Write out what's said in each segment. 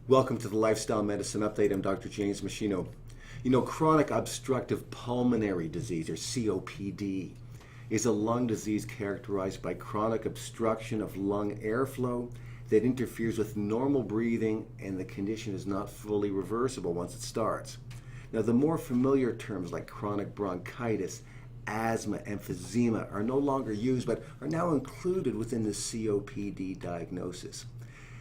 Welcome to the Lifestyle Medicine Update. I'm Dr. James Machino. Chronic obstructive pulmonary disease, or COPD, is a lung disease characterized by chronic obstruction of lung airflow that interferes with normal breathing, and the condition is not fully reversible once it starts. Now, the more familiar terms like chronic bronchitis, asthma, emphysema are no longer used, but are now included within the COPD diagnosis.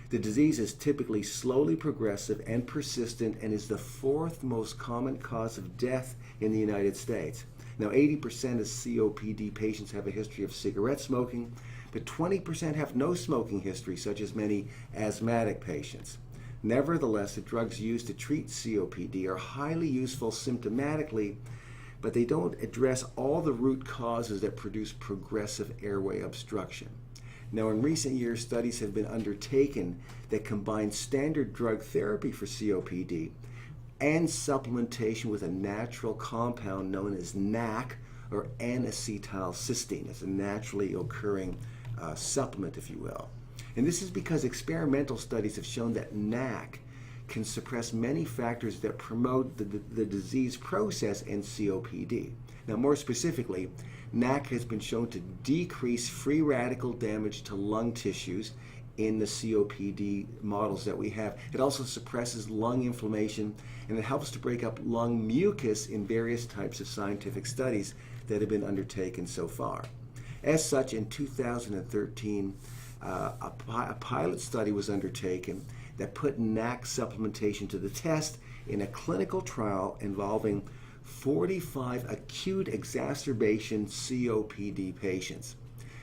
The disease is typically slowly progressive and persistent and is the fourth most common cause of death in the United States. Now, 80% of COPD patients have a history of cigarette smoking, but 20% have no smoking history, such as many asthmatic patients. Nevertheless, the drugs used to treat COPD are highly useful symptomatically, but they don't address all the root causes that produce progressive airway obstruction. Now, in recent years, studies have been undertaken that combine standard drug therapy for COPD and supplementation with a natural compound known as Knack, or N-Acetyl cysteine. It's a naturally occurring supplement, if you will. And this is because experimental studies have shown that Knack can suppress many factors that promote the disease process in COPD. Now, more specifically, Knack has been shown to decrease free radical damage to lung tissues in the COPD models that we have. It also suppresses lung inflammation, and it helps to break up lung mucus in various types of scientific studies that have been undertaken so far. As such, in 2013, a pilot study was undertaken that put Knack supplementation to the test in a clinical trial involving 45 acute exacerbation COPD patients.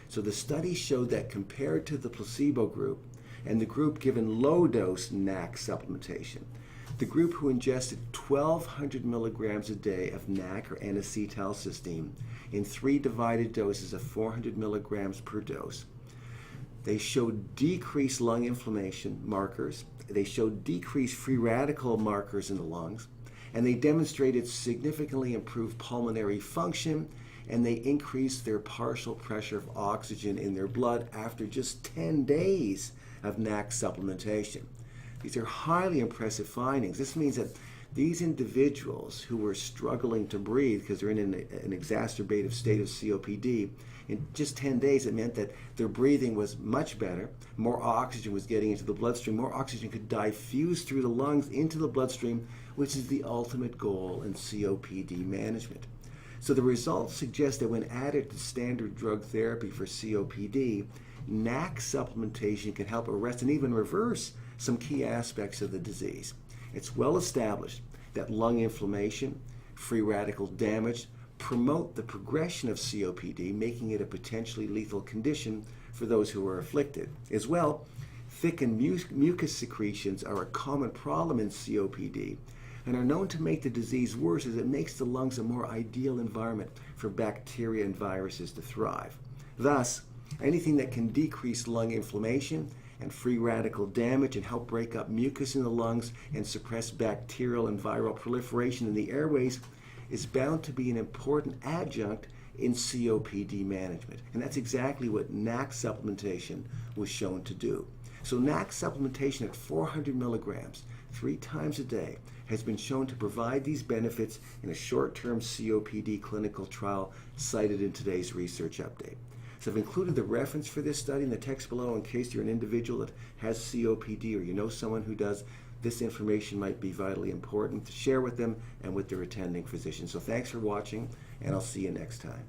So the study showed that compared to the placebo group and the group given low-dose Knack supplementation, the group who ingested 1,200 milligrams a day of Knack, or N-Acetyl cysteine, in 3 divided doses of 400 milligrams per dose, they showed decreased lung inflammation markers, they showed decreased free radical markers in the lungs, and they demonstrated significantly improved pulmonary function, and they increased their partial pressure of oxygen in their blood after just 10 days of Knack supplementation. These are highly impressive findings. This means that these individuals who were struggling to breathe because they're in an exacerbative state of COPD, in just 10 days, it meant that their breathing was much better, more oxygen was getting into the bloodstream, more oxygen could diffuse through the lungs into the bloodstream, which is the ultimate goal in COPD management. So the results suggest that when added to standard drug therapy for COPD, Knack supplementation can help arrest and even reverse some key aspects of the disease. It's well established that lung inflammation, free radical damage, promote the progression of COPD, making it a potentially lethal condition for those who are afflicted. As well, thickened mucus secretions are a common problem in COPD and are known to make the disease worse, as it makes the lungs a more ideal environment for bacteria and viruses to thrive. Thus, anything that can decrease lung inflammation and free radical damage and help break up mucus in the lungs and suppress bacterial and viral proliferation in the airways is bound to be an important adjunct in COPD management. And that's exactly what Knack supplementation was shown to do. So Knack supplementation at 400 milligrams 3 times a day has been shown to provide these benefits in a short-term COPD clinical trial cited in today's research update. So I've included the reference for this study in the text below in case you're an individual that has COPD or you know someone who does. This information might be vitally important to share with them and with their attending physician. So thanks for watching, and I'll see you next time.